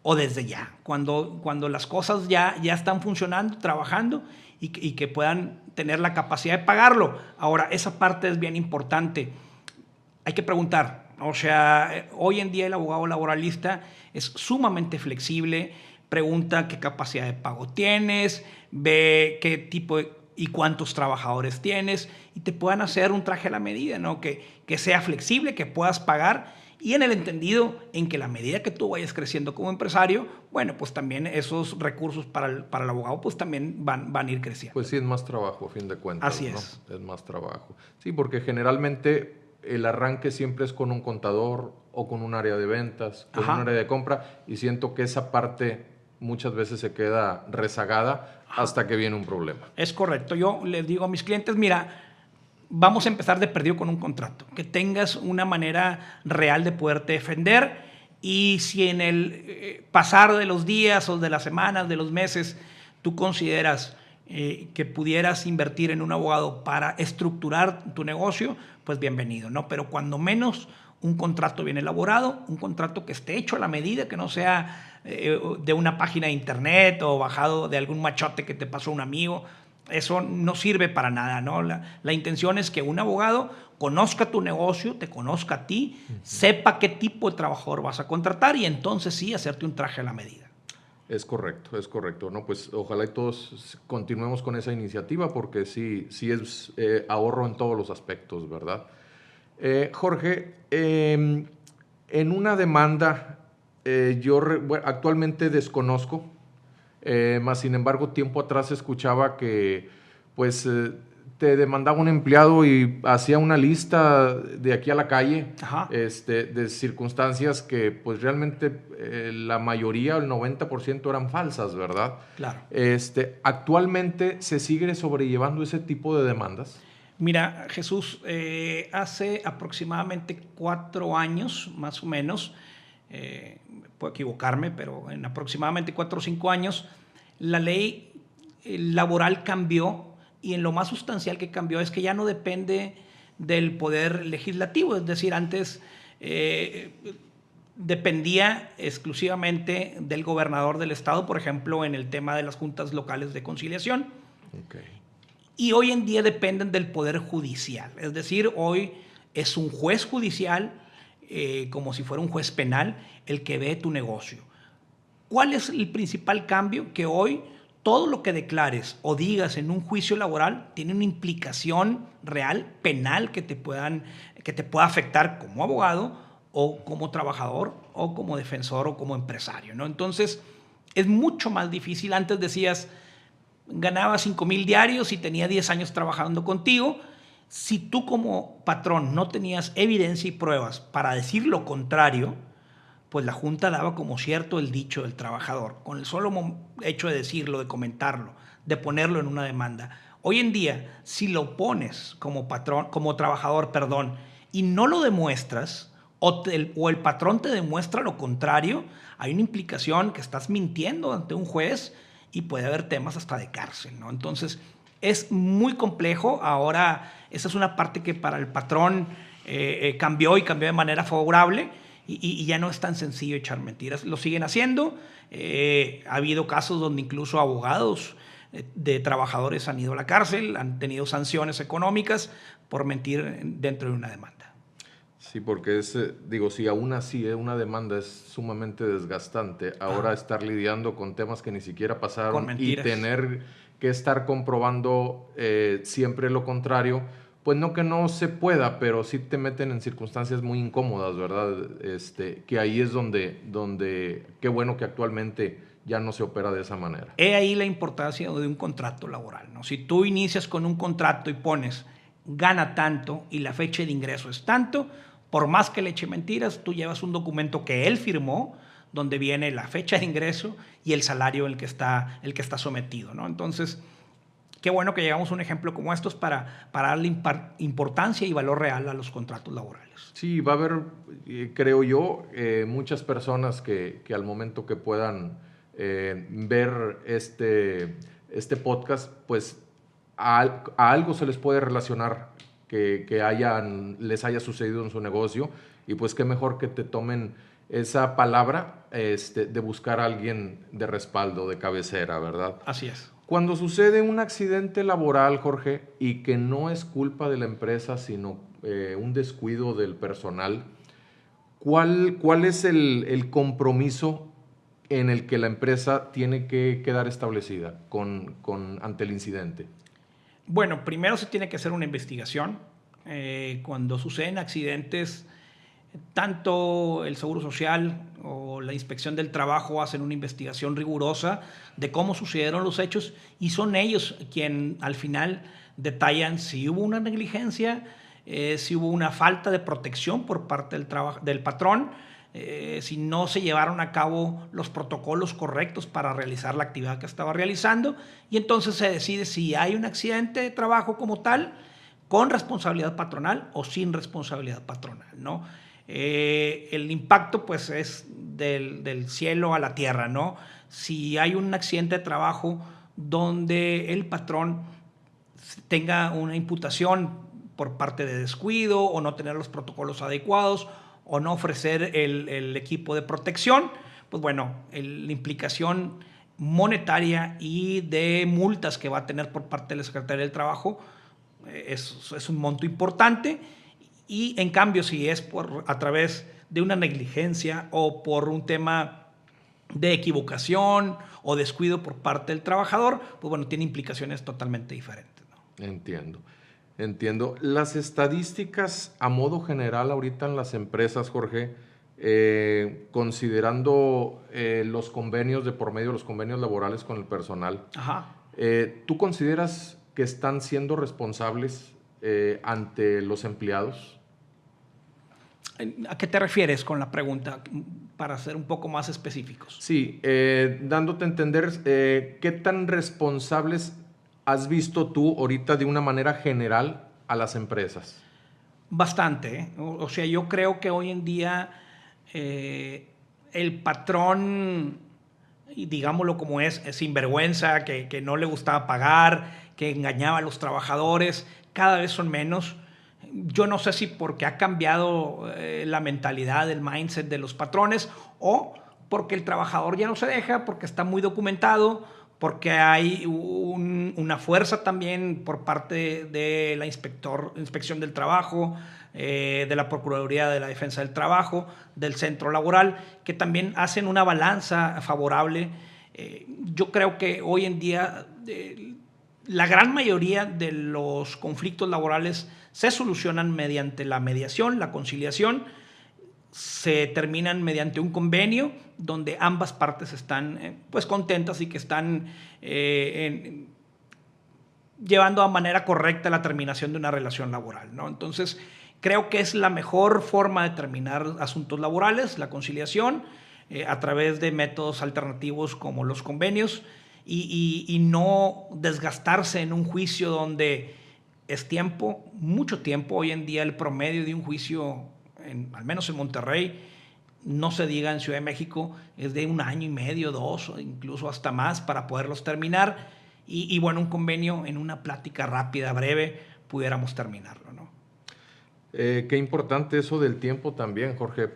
o desde ya, cuando las cosas ya están funcionando, trabajando y que puedan tener la capacidad de pagarlo. Ahora, esa parte es bien importante. Hay que preguntar. O sea, hoy en día el abogado laboralista es sumamente flexible, pregunta qué capacidad de pago tienes, ve qué tipo y cuántos trabajadores tienes y te puedan hacer un traje a la medida, ¿no? Que sea flexible, que puedas pagar y en el entendido en que la medida que tú vayas creciendo como empresario, bueno, pues también esos recursos para el abogado pues también van a ir creciendo. Pues sí, es más trabajo a fin de cuentas. Así es. ¿No? Es más trabajo. Sí, porque generalmente el arranque siempre es con un contador o con un área de ventas, con un área de compra y siento que esa parte muchas veces se queda rezagada hasta que viene un problema. Es correcto. Yo les digo a mis clientes, mira, vamos a empezar de perdido con un contrato, que tengas una manera real de poderte defender y si en el pasar de los días o de las semanas, de los meses, tú consideras que pudieras invertir en un abogado para estructurar tu negocio, pues bienvenido, ¿no? Pero cuando menos un contrato bien elaborado, un contrato que esté hecho a la medida, que no sea de una página de internet o bajado de algún machote que te pasó un amigo. Eso no sirve para nada, ¿no? La intención es que un abogado conozca tu negocio, te conozca a ti, sepa qué tipo de trabajador vas a contratar y entonces sí hacerte un traje a la medida. Es correcto, ¿no? Pues ojalá y todos continuemos con esa iniciativa porque sí es ahorro en todos los aspectos, ¿verdad? Jorge, en una demanda actualmente desconozco, más sin embargo tiempo atrás escuchaba que pues te demandaba un empleado y hacía una lista de aquí a la calle de circunstancias que pues realmente la mayoría, el 90% eran falsas, ¿verdad? Claro. ¿Actualmente se sigue sobrellevando ese tipo de demandas? Mira, Jesús, hace aproximadamente 4 años, más o menos, puedo equivocarme, pero en aproximadamente 4 o 5 años, la ley laboral cambió y en lo más sustancial que cambió es que ya no depende del poder legislativo, es decir, antes dependía exclusivamente del gobernador del estado, por ejemplo, en el tema de las juntas locales de conciliación. Okay. Y hoy en día dependen del poder judicial, es decir, hoy es un juez judicial, como si fuera un juez penal, el que ve tu negocio. ¿Cuál es el principal cambio? Que hoy todo lo que declares o digas en un juicio laboral tiene una implicación real, penal, que te pueda afectar como abogado o como trabajador o como defensor o como empresario, ¿no? Entonces, es mucho más difícil. Antes decías, ganaba 5,000 diarios y tenía 10 años trabajando contigo. Si tú como patrón no tenías evidencia y pruebas para decir lo contrario, pues la Junta daba como cierto el dicho del trabajador, con el solo hecho de decirlo, de comentarlo, de ponerlo en una demanda. Hoy en día, si lo pones como trabajador, y no lo demuestras, o el patrón te demuestra lo contrario, hay una implicación que estás mintiendo ante un juez y puede haber temas hasta de cárcel, ¿no? Entonces, es muy complejo. Ahora, esa es una parte que para el patrón cambió de manera favorable. Y ya no es tan sencillo echar mentiras. Lo siguen haciendo. Ha habido casos donde incluso abogados de trabajadores han ido a la cárcel, han tenido sanciones económicas por mentir dentro de una demanda. Sí, porque si aún así una demanda es sumamente desgastante, ahora estar lidiando con temas que ni siquiera pasaron y tener que estar comprobando siempre lo contrario. Pues no que no se pueda, pero sí te meten en circunstancias muy incómodas, ¿verdad? Que ahí es donde qué bueno que actualmente ya no se opera de esa manera. He ahí la importancia de un contrato laboral, ¿no? Si tú inicias con un contrato y pones gana tanto y la fecha de ingreso es tanto, por más que le eche mentiras, tú llevas un documento que él firmó, donde viene la fecha de ingreso y el salario el que está sometido, ¿no? Entonces, qué bueno que llegamos a un ejemplo como estos para darle importancia y valor real a los contratos laborales. Sí, va a haber, creo yo, muchas personas que al momento que puedan ver este podcast, pues a algo se les puede relacionar que les haya sucedido en su negocio, y pues qué mejor que te tomen esa palabra de buscar a alguien de respaldo, de cabecera, ¿verdad? Así es. Cuando sucede un accidente laboral, Jorge, y que no es culpa de la empresa, sino un descuido del personal, ¿cuál es el compromiso en el que la empresa tiene que quedar establecida ante el incidente? Bueno, primero se tiene que hacer una investigación. Cuando suceden accidentes, tanto el Seguro Social o la Inspección del Trabajo hacen una investigación rigurosa de cómo sucedieron los hechos, y son ellos quien al final detallan si hubo una negligencia, si hubo una falta de protección por parte del patrón, si no se llevaron a cabo los protocolos correctos para realizar la actividad que estaba realizando, y entonces se decide si hay un accidente de trabajo como tal, con responsabilidad patronal o sin responsabilidad patronal, ¿no? El impacto pues es del cielo a la tierra, ¿no? Si hay un accidente de trabajo donde el patrón tenga una imputación por parte de descuido o no tener los protocolos adecuados o no ofrecer el equipo de protección, pues bueno, la implicación monetaria y de multas que va a tener por parte de la Secretaría del Trabajo es un monto importante. Y en cambio, si es a través de una negligencia o por un tema de equivocación o descuido por parte del trabajador, pues bueno, tiene implicaciones totalmente diferentes, ¿no? Entiendo. Las estadísticas a modo general ahorita en las empresas, Jorge, considerando los convenios de por medio, los convenios laborales con el personal, Ajá. ¿Tú consideras que están siendo responsables ante los empleados? ¿A qué te refieres con la pregunta? Para ser un poco más específicos. Sí, dándote a entender qué tan responsables has visto tú ahorita de una manera general a las empresas. Bastante, ¿eh? O sea, yo creo que hoy en día el patrón, y digámoslo como es sinvergüenza, que no le gustaba pagar, que engañaba a los trabajadores, cada vez son menos. Yo no sé si porque ha cambiado la mentalidad, el mindset de los patrones, o porque el trabajador ya no se deja, porque está muy documentado, porque hay una fuerza también por parte de la Inspección del Trabajo, de la Procuraduría de la Defensa del Trabajo, del Centro Laboral, que también hacen una balanza favorable. Yo creo que hoy en día la gran mayoría de los conflictos laborales se solucionan mediante la mediación, la conciliación, se terminan mediante un convenio donde ambas partes están pues contentas y que están llevando a manera correcta la terminación de una relación laboral, ¿no? Entonces, creo que es la mejor forma de terminar asuntos laborales, la conciliación, a través de métodos alternativos como los convenios, y no desgastarse en un juicio donde es tiempo, mucho tiempo. Hoy en día el promedio de un juicio, al menos en Monterrey, no se diga en Ciudad de México, es de 1 año y medio, 2, o incluso hasta más para poderlos terminar. Y bueno, un convenio en una plática rápida, breve, pudiéramos terminarlo, ¿no? Qué importante eso del tiempo también, Jorge.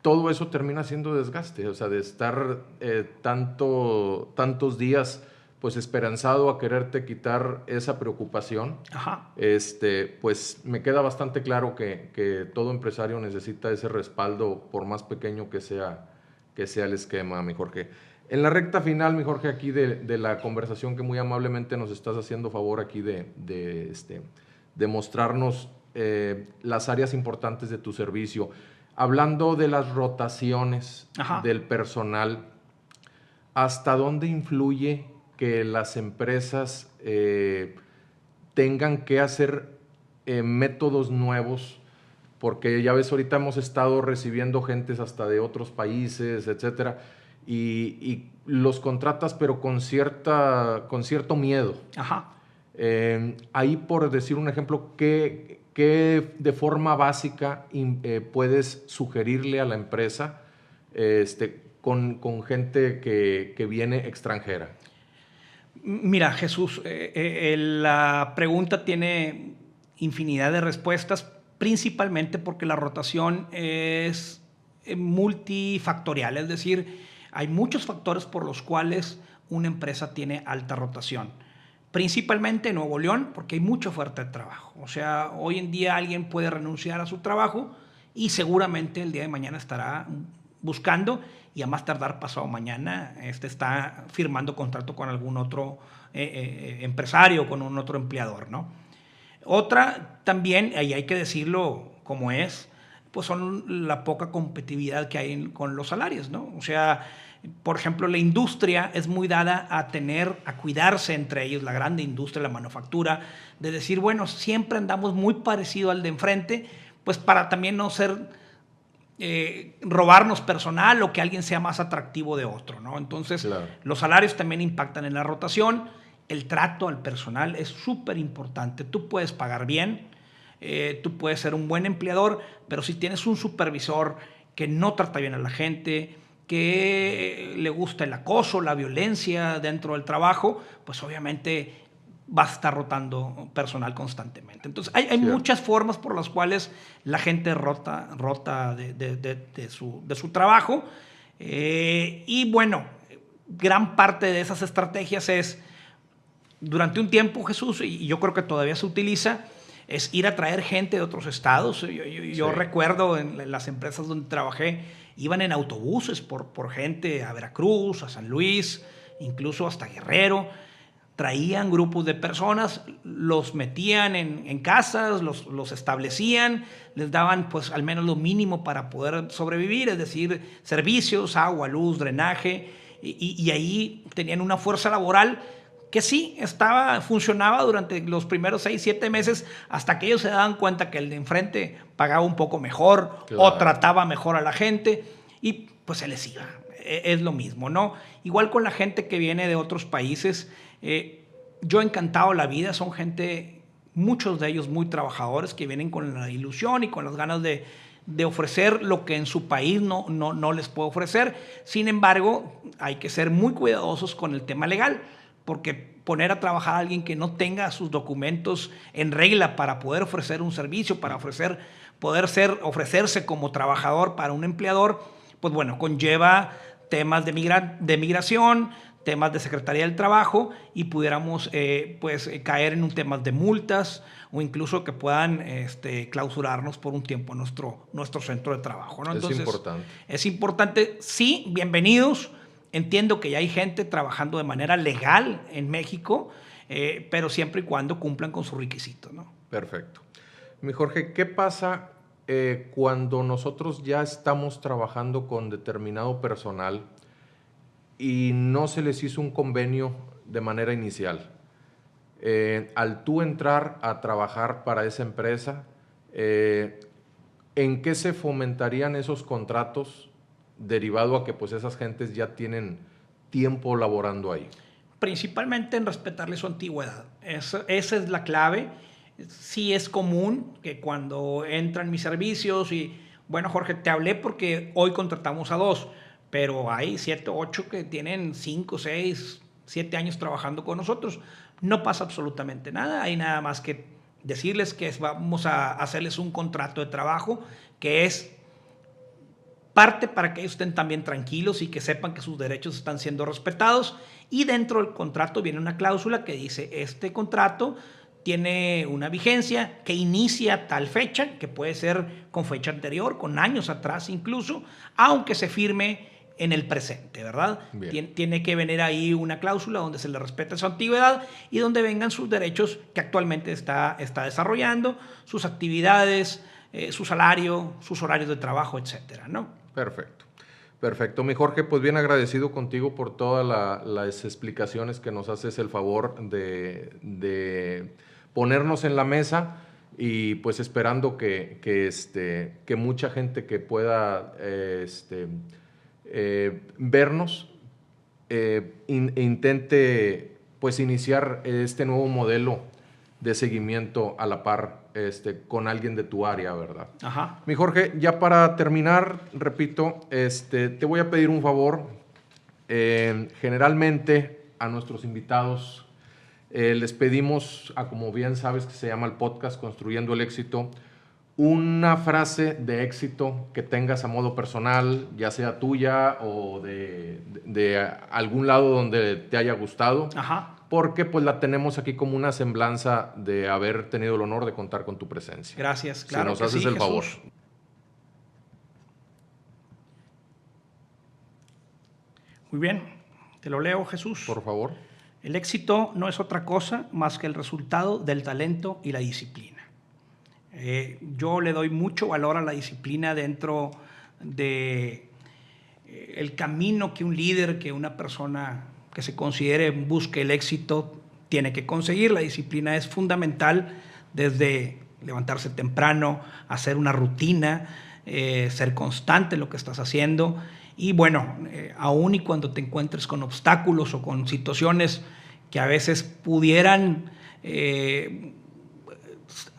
Todo eso termina siendo desgaste, o sea, de estar tantos días pues esperanzado a quererte quitar esa preocupación. Ajá. Pues me queda bastante claro que todo empresario necesita ese respaldo, por más pequeño que sea el esquema, mi Jorge. En la recta final, mi Jorge, aquí de la conversación que muy amablemente nos estás haciendo favor aquí de mostrarnos las áreas importantes de tu servicio. Hablando de las rotaciones del personal, ¿hasta dónde influye que las empresas tengan que hacer métodos nuevos? Porque ya ves, ahorita hemos estado recibiendo gentes hasta de otros países, etcétera, y los contratas, pero con cierto miedo. Ahí, por decir un ejemplo, ¿qué de forma básica puedes sugerirle a la empresa con gente que viene extranjera? Mira, Jesús, la pregunta tiene infinidad de respuestas, principalmente porque la rotación es multifactorial, es decir, hay muchos factores por los cuales una empresa tiene alta rotación. Principalmente en Nuevo León, porque hay mucha oferta de trabajo. O sea, hoy en día alguien puede renunciar a su trabajo y seguramente el día de mañana estará buscando, y a más tardar pasado mañana está firmando contrato con algún otro empresario, con un otro empleador, ¿no? Otra también, y hay que decirlo como es, pues son la poca competitividad que hay con los salarios, ¿no? O sea, por ejemplo, la industria es muy dada a cuidarse entre ellos, la grande industria, la manufactura, de decir, bueno, siempre andamos muy parecido al de enfrente, pues para también no ser robarnos personal o que alguien sea más atractivo de otro, ¿no? Entonces, claro, los salarios también impactan en la rotación. El trato al personal es súper importante. Tú puedes pagar bien, tú puedes ser un buen empleador, pero si tienes un supervisor que no trata bien a la gente, que le gusta el acoso, la violencia dentro del trabajo, pues obviamente va a estar rotando personal constantemente. Entonces, hay muchas formas por las cuales la gente rota de su trabajo. Y bueno, gran parte de esas estrategias es, durante un tiempo, Jesús, y yo creo que todavía se utiliza, es ir a traer gente de otros estados. Yo recuerdo en las empresas donde trabajé, iban en autobuses por gente a Veracruz, a San Luis, incluso hasta Guerrero. Traían grupos de personas, los metían en casas, los establecían, les daban pues al menos lo mínimo para poder sobrevivir, es decir, servicios, agua, luz, drenaje, y ahí tenían una fuerza laboral que sí funcionaba durante los primeros 6, 7 meses, hasta que ellos se daban cuenta que el de enfrente pagaba un poco mejor, claro, o trataba mejor a la gente, y pues se les iba. Es lo mismo, ¿no? Igual con la gente que viene de otros países. Yo encantado la vida, son gente, muchos de ellos muy trabajadores, que vienen con la ilusión y con las ganas de ofrecer lo que en su país no les puede ofrecer. Sin embargo, hay que ser muy cuidadosos con el tema legal, porque poner a trabajar a alguien que no tenga sus documentos en regla para poder ofrecer un servicio, para ofrecerse como trabajador para un empleador, pues bueno, conlleva temas de migración, temas de Secretaría del Trabajo, y pudiéramos caer en un tema de multas o incluso que puedan clausurarnos por un tiempo nuestro centro de trabajo, ¿no? Entonces, es importante, sí, bienvenidos. Entiendo que ya hay gente trabajando de manera legal en México, pero siempre y cuando cumplan con sus requisitos, ¿no? Perfecto. Mi Jorge, ¿qué pasa cuando nosotros ya estamos trabajando con determinado personal y no se les hizo un convenio de manera inicial? Al tú entrar a trabajar para esa empresa, ¿en qué se fomentarían esos contratos derivado a que pues esas gentes ya tienen tiempo laborando ahí? Principalmente en respetarle su antigüedad. Esa es la clave. Sí es común que cuando entran mis servicios y, bueno, Jorge, te hablé porque hoy contratamos a 2, pero hay 7, 8 que tienen 5, 6, 7 años trabajando con nosotros. No pasa absolutamente nada. Hay nada más que decirles que vamos a hacerles un contrato de trabajo que es parte para que ellos estén también tranquilos y que sepan que sus derechos están siendo respetados. Y dentro del contrato viene una cláusula que dice: este contrato tiene una vigencia que inicia tal fecha, que puede ser con fecha anterior, con años atrás incluso, aunque se firme en el presente, ¿verdad? Bien. Tiene que venir ahí una cláusula donde se le respete su antigüedad y donde vengan sus derechos que actualmente está desarrollando, sus actividades, su salario, sus horarios de trabajo, etcétera, ¿no? Perfecto. Perfecto, mi Jorge, pues bien agradecido contigo por todas las explicaciones que nos haces el favor de ponernos en la mesa y pues esperando que mucha gente que pueda vernos intente pues iniciar este nuevo modelo de seguimiento a la par con alguien de tu área, ¿verdad? Ajá. Mi Jorge, ya para terminar, repito, te voy a pedir un favor. Generalmente a nuestros invitados les pedimos, como bien sabes que se llama el podcast Construyendo el Éxito, una frase de éxito que tengas a modo personal, ya sea tuya o de algún lado donde te haya gustado. Ajá. Porque pues la tenemos aquí como una semblanza de haber tenido el honor de contar con tu presencia. Gracias, claro. Si nos haces el favor. Muy bien, te lo leo, Jesús. Por favor. El éxito no es otra cosa más que el resultado del talento y la disciplina. Yo le doy mucho valor a la disciplina dentro de el camino que un líder, que una persona que se considere busque el éxito tiene que conseguir. La disciplina es fundamental, desde levantarse temprano, hacer una rutina, ser constante en lo que estás haciendo. Y bueno, aún y cuando te encuentres con obstáculos o con situaciones que a veces pudieran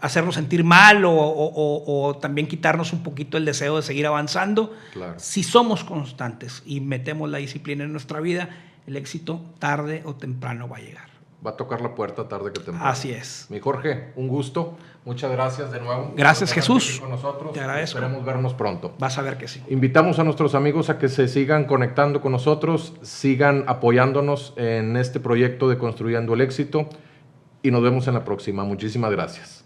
hacernos sentir mal o también quitarnos un poquito el deseo de seguir avanzando, claro. Si somos constantes y metemos la disciplina en nuestra vida, el éxito tarde o temprano va a llegar. Va a tocar la puerta tarde que temprano. Así es. Mi Jorge, un gusto. Muchas gracias de nuevo. Gracias, Jesús. Con nosotros. Te agradezco. Esperemos vernos pronto. Vas a ver que sí. Invitamos a nuestros amigos a que se sigan conectando con nosotros, sigan apoyándonos en este proyecto de Construyendo el Éxito y nos vemos en la próxima. Muchísimas gracias.